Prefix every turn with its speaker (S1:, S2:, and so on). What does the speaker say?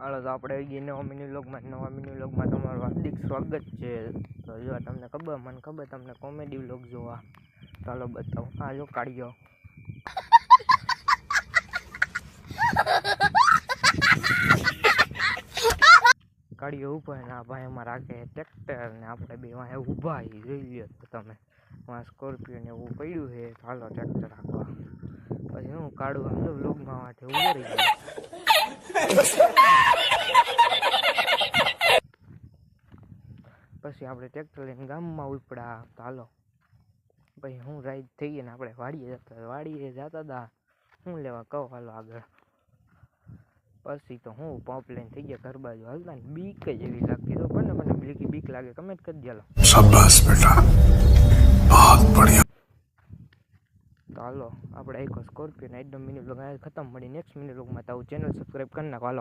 S1: હાલો તો આપણે આવી ગઈ નવા મિની વ્લોગમાં તમારું હાર્દિક સ્વાગત છે. તો જો તમને ખબર તમને કોમેડી વ્લોગ જોવા, ચાલો બતાવો. હા જો કાઢ્યો ઉપર ને આ ભાઈ એમાં રાખે ટ્રેક્ટર ને આપણે બે વાંહે ઊભા જોઈ લ્યો તો તમે. સ્કોર્પિયો ને એવું પડ્યું છે, ચાલો ટ્રેક્ટર રાખવા. પછી હું કાઢું હાલો વ્લોગમાં માટે ઉભો રહી ગયો. પછી આપણે ટ્રેક્ટર લઈને ગામમાં ઉપડા. ચાલો પછી હું રાઈડ થઈ ગઈ ને આપણે વાડીએ જતા હતા. હું લેવા કહો હાલો આગળ. પછી તો હું પંપ લઈને થઈ ગયા ઘર બાજુ હાલતા ને બીક જ એવી લાગતી. તો કોને બીક લાગે કમેન્ટ કરી દેલો. શાબાશ બેટા, બહુત બઢિયા. તો હાલો આપણે એક સ્કોર્પિયો ને એકદમ મિની વ્લોગ ખતમ. મળી નેક્સ્ટ મિની વ્લોગમાં. તો ચેનલ સબસ્ક્રાઈબ કરી નાખો હાલો.